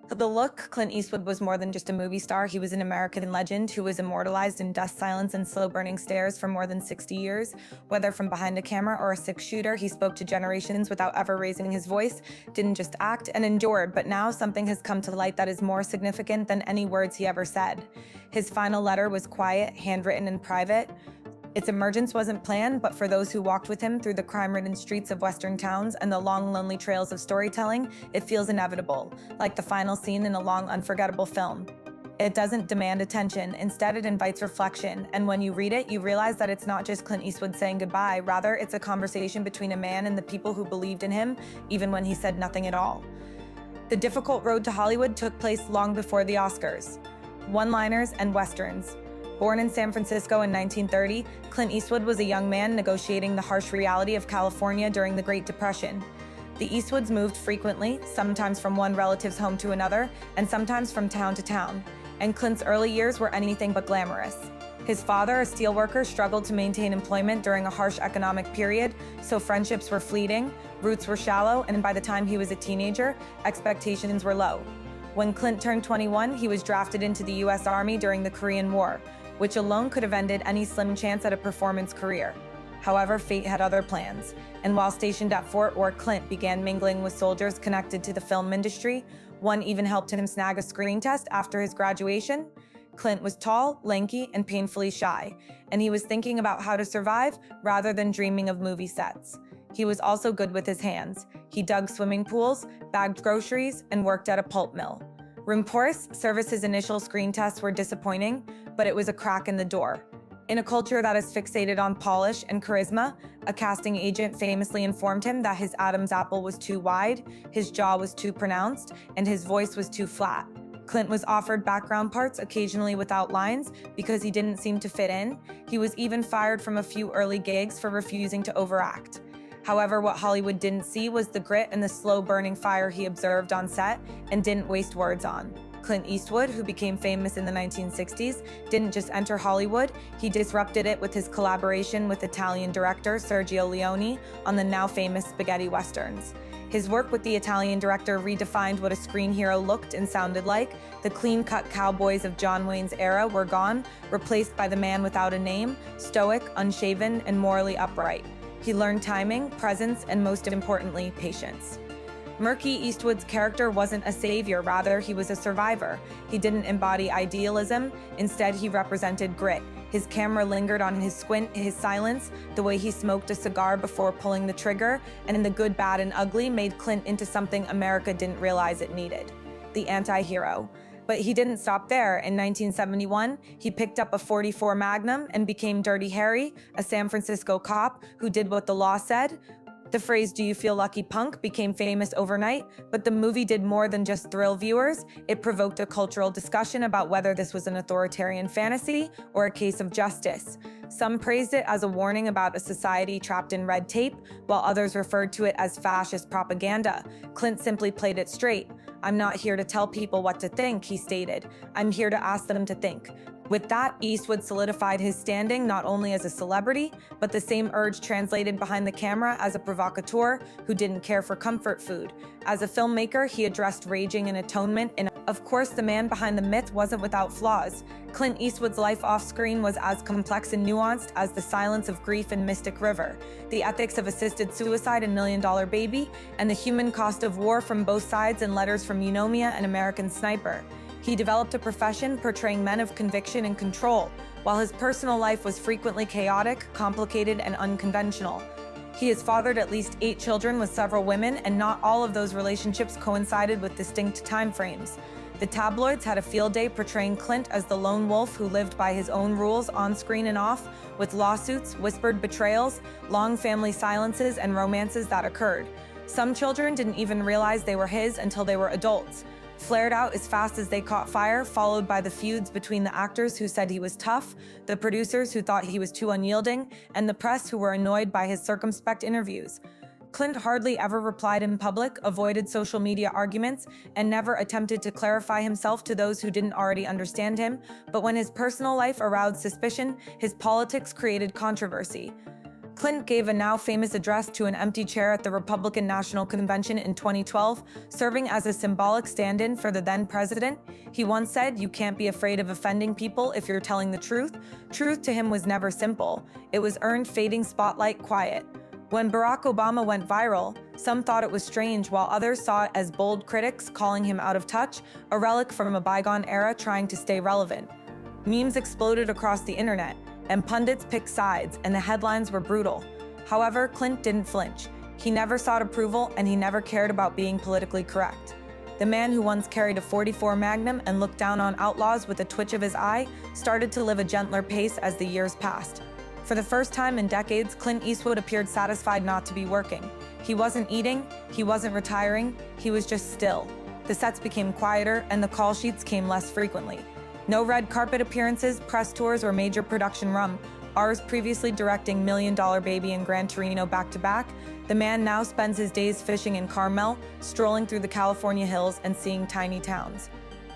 The look, Clint Eastwood was more than just a movie star. He was an American legend who was immortalized in dust, silence, and slow-burning stares for more than 60 years. Whether from behind a camera or a six-shooter, he spoke to generations without ever raising his voice, didn't just act, and endured. But now something has come to light that is more significant than any words he ever said. His final letter was quiet, handwritten, and private. Its emergence wasn't planned, but for those who walked with him through the crime-ridden streets of Western towns and the long, lonely trails of storytelling, it feels inevitable, like the final scene in a long, unforgettable film. It doesn't demand attention, instead it invites reflection, and when you read it, you realize that it's not just Clint Eastwood saying goodbye, rather it's a conversation between a man and the people who believed in him, even when he said nothing at all. The difficult road to Hollywood took place long before the Oscars. One-liners and westerns. Born in San Francisco in 1930, Clint Eastwood was a young man negotiating the harsh reality of California during the Great Depression. The Eastwoods moved frequently, sometimes from one relative's home to another, and sometimes from town to town, and Clint's early years were anything but glamorous. His father, a steelworker, struggled to maintain employment during a harsh economic period, so friendships were fleeting, roots were shallow, and by the time he was a teenager, expectations were low. When Clint turned 21, he was drafted into the U.S. Army during the Korean War, which alone could have ended any slim chance at a performance career. However, fate had other plans, and while stationed at Fort Worth, Clint began mingling with soldiers connected to the film industry. One even helped him snag a screen test after his graduation. Clint was tall, lanky, and painfully shy, and he was thinking about how to survive rather than dreaming of movie sets. He was also good with his hands. He dug swimming pools, bagged groceries, and worked at a pulp mill. Rumporous, Service's initial screen tests were disappointing, but it was a crack in the door. In a culture that is fixated on polish and charisma, a casting agent famously informed him that his Adam's apple was too wide, his jaw was too pronounced, and his voice was too flat. Clint was offered background parts, occasionally without lines, because he didn't seem to fit in. He was even fired from a few early gigs for refusing to overact. However, what Hollywood didn't see was the grit and the slow-burning fire he observed on set and didn't waste words on. Clint Eastwood, who became famous in the 1960s, didn't just enter Hollywood, he disrupted it with his collaboration with Italian director Sergio Leone on the now famous spaghetti westerns. His work with the Italian director redefined what a screen hero looked and sounded like. The clean-cut cowboys of John Wayne's era were gone, replaced by the man without a name, stoic, unshaven, and morally upright. He learned timing, presence, and most importantly, patience. Murky Eastwood's character wasn't a savior, rather he was a survivor. He didn't embody idealism, instead he represented grit. His camera lingered on his squint, his silence, the way he smoked a cigar before pulling the trigger, and in the good, bad, and ugly made Clint into something America didn't realize it needed: the anti-hero. But he didn't stop there. In 1971, he picked up a .44 Magnum and became Dirty Harry, a San Francisco cop who did what the law said. The phrase, "Do you feel lucky, punk?" became famous overnight, but the movie did more than just thrill viewers. It provoked a cultural discussion about whether this was an authoritarian fantasy or a case of justice. Some praised it as a warning about a society trapped in red tape, while others referred to it as fascist propaganda. Clint simply played it straight. "I'm not here to tell people what to think," he stated. "I'm here to ask them to think." With that, Eastwood solidified his standing not only as a celebrity, but the same urge translated behind the camera as a provocateur who didn't care for comfort food. As a filmmaker, he addressed raging and atonement, and of course, the man behind the myth wasn't without flaws. Clint Eastwood's life off-screen was as complex and nuanced as the silence of grief in Mystic River, the ethics of assisted suicide in Million Dollar Baby, and the human cost of war from both sides in Letters from Eunomia and American Sniper. He developed a profession portraying men of conviction and control, while his personal life was frequently chaotic, complicated, and unconventional. He has fathered at least 8 children with several women, and not all of those relationships coincided with distinct timeframes. The tabloids had a field day portraying Clint as the lone wolf who lived by his own rules on screen and off, with lawsuits, whispered betrayals, long family silences, and romances that occurred. Some children didn't even realize they were his until they were adults. Flared out as fast as they caught fire, followed by the feuds between the actors who said he was tough, the producers who thought he was too unyielding, and the press who were annoyed by his circumspect interviews. Clint hardly ever replied in public, avoided social media arguments, and never attempted to clarify himself to those who didn't already understand him. But when his personal life aroused suspicion, his politics created controversy. Clint gave a now famous address to an empty chair at the Republican National Convention in 2012, serving as a symbolic stand-in for the then president. He once said, "You can't be afraid of offending people if you're telling the truth." Truth to him was never simple. It was earned, fading spotlight, quiet. When Barack Obama went viral, some thought it was strange, while others saw it as bold critics calling him out of touch, a relic from a bygone era trying to stay relevant. Memes exploded across the internet, and pundits picked sides, and the headlines were brutal. However, Clint didn't flinch. He never sought approval, and he never cared about being politically correct. The man who once carried a .44 Magnum and looked down on outlaws with a twitch of his eye started to live a gentler pace as the years passed. For the first time in decades, Clint Eastwood appeared satisfied not to be working. He wasn't eating, he wasn't retiring, he was just still. The sets became quieter, and the call sheets came less frequently. No red carpet appearances, press tours, or major production run. Ours previously directing Million Dollar Baby and Gran Torino back-to-back, the man now spends his days fishing in Carmel, strolling through the California hills, and seeing tiny towns.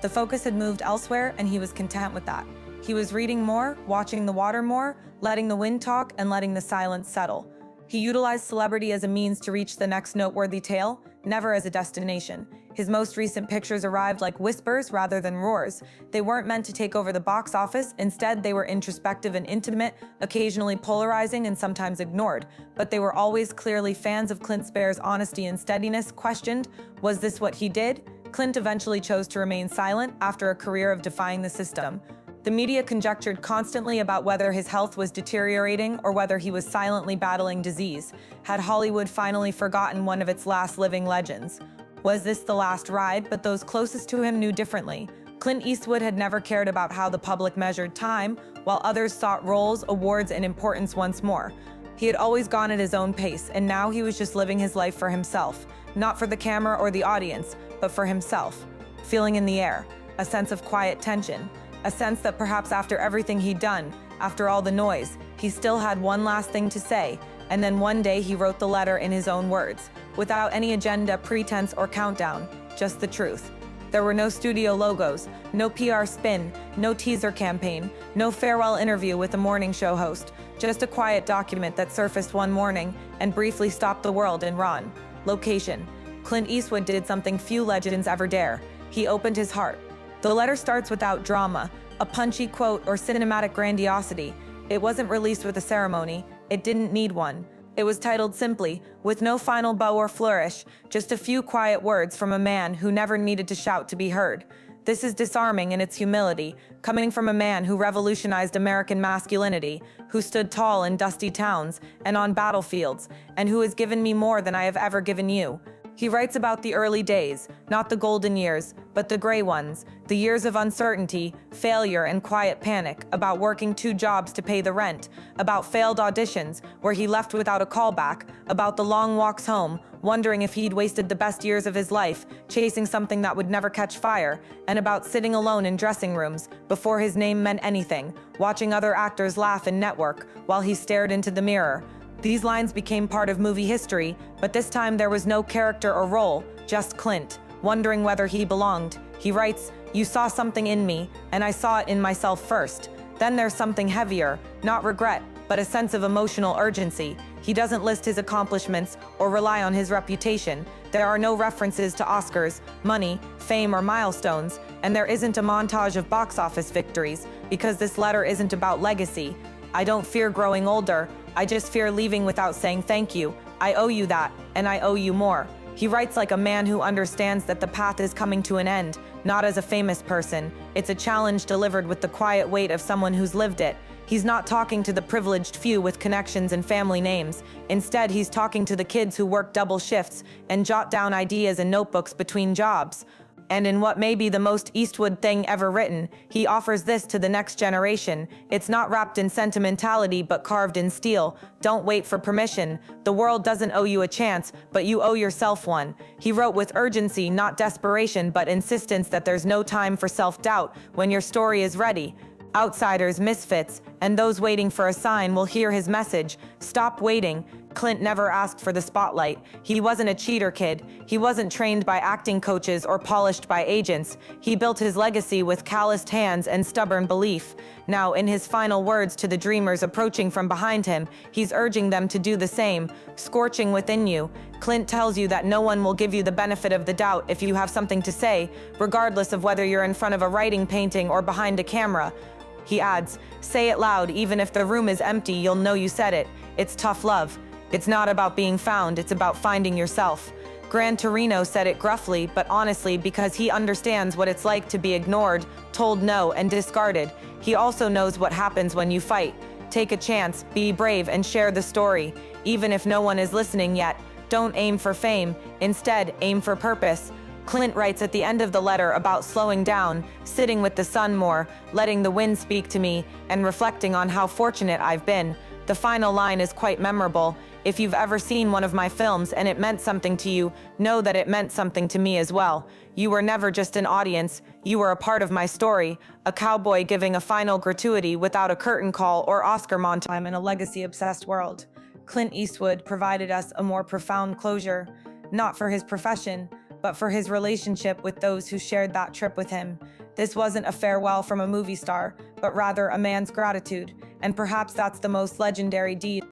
The focus had moved elsewhere, and he was content with that. He was reading more, watching the water more, letting the wind talk, and letting the silence settle. He utilized celebrity as a means to reach the next noteworthy tale, never as a destination. His most recent pictures arrived like whispers rather than roars. They weren't meant to take over the box office. Instead, they were introspective and intimate, occasionally polarizing and sometimes ignored. But they were always clearly fans of Clint Spare's honesty and steadiness. Questioned, was this what he did? Clint eventually chose to remain silent after a career of defying the system. The media conjectured constantly about whether his health was deteriorating or whether he was silently battling disease. Had Hollywood finally forgotten one of its last living legends? Was this the last ride? But those closest to him knew differently. Clint Eastwood had never cared about how the public measured time, while others sought roles, awards, and importance once more. He had always gone at his own pace, and now he was just living his life for himself. Not for the camera or the audience, but for himself. Feeling in the air, a sense of quiet tension. A sense that perhaps after everything he'd done, after all the noise, he still had one last thing to say. And then one day he wrote the letter in his own words, without any agenda, pretense, or countdown, just the truth. There were no studio logos, no PR spin, no teaser campaign, no farewell interview with a morning show host, just a quiet document that surfaced one morning and briefly stopped the world in Ron. Location. Clint Eastwood did something few legends ever dare. He opened his heart. The letter starts without drama, a punchy quote, or cinematic grandiosity. It wasn't released with a ceremony. It didn't need one. It was titled simply, with no final bow or flourish, just a few quiet words from a man who never needed to shout to be heard. This is disarming in its humility, coming from a man who revolutionized American masculinity, who stood tall in dusty towns and on battlefields, and who has given me more than I have ever given you. He writes about the early days, not the golden years, but the gray ones, the years of uncertainty, failure, and quiet panic, about working 2 jobs to pay the rent, about failed auditions where he left without a callback, about the long walks home, wondering if he'd wasted the best years of his life, chasing something that would never catch fire, and about sitting alone in dressing rooms before his name meant anything, watching other actors laugh and network while he stared into the mirror. These lines became part of movie history, but this time there was no character or role, just Clint, wondering whether he belonged. He writes, "You saw something in me, and I saw it in myself first. Then there's something heavier, not regret, but a sense of emotional urgency." He doesn't list his accomplishments or rely on his reputation. There are no references to Oscars, money, fame, or milestones, and there isn't a montage of box office victories, because this letter isn't about legacy. "I don't fear growing older. I just fear leaving without saying thank you. I owe you that, and I owe you more." He writes like a man who understands that the path is coming to an end, not as a famous person. It's a challenge delivered with the quiet weight of someone who's lived it. He's not talking to the privileged few with connections and family names. Instead, he's talking to the kids who work double shifts and jot down ideas in notebooks between jobs. And in what may be the most Eastwood thing ever written, he offers this to the next generation. It's not wrapped in sentimentality, but carved in steel. Don't wait for permission. The world doesn't owe you a chance, but you owe yourself one. He wrote with urgency, not desperation, but insistence that there's no time for self-doubt when your story is ready. Outsiders, misfits, and those waiting for a sign will hear his message. Stop waiting. Clint never asked for the spotlight. He wasn't a cheater kid. He wasn't trained by acting coaches or polished by agents. He built his legacy with calloused hands and stubborn belief. Now, in his final words to the dreamers approaching from behind him, he's urging them to do the same, scorching within you. Clint tells you that no one will give you the benefit of the doubt if you have something to say, regardless of whether you're in front of a writing painting or behind a camera. He adds, say it loud, even if the room is empty, you'll know you said it. It's tough love. It's not about being found, it's about finding yourself. Gran Torino said it gruffly, but honestly, because he understands what it's like to be ignored, told no, and discarded. He also knows what happens when you fight. Take a chance, be brave, and share the story. Even if no one is listening yet, don't aim for fame. Instead, aim for purpose. Clint writes at the end of the letter about slowing down, sitting with the sun more, letting the wind speak to me, and reflecting on how fortunate I've been. The final line is quite memorable. If you've ever seen one of my films and it meant something to you, know that it meant something to me as well. You were never just an audience, you were a part of my story, a cowboy giving a final gratuity without a curtain call or Oscar montage in a legacy-obsessed world. Clint Eastwood provided us a more profound closure, not for his profession, but for his relationship with those who shared that trip with him. This wasn't a farewell from a movie star, but rather a man's gratitude, and perhaps that's the most legendary deed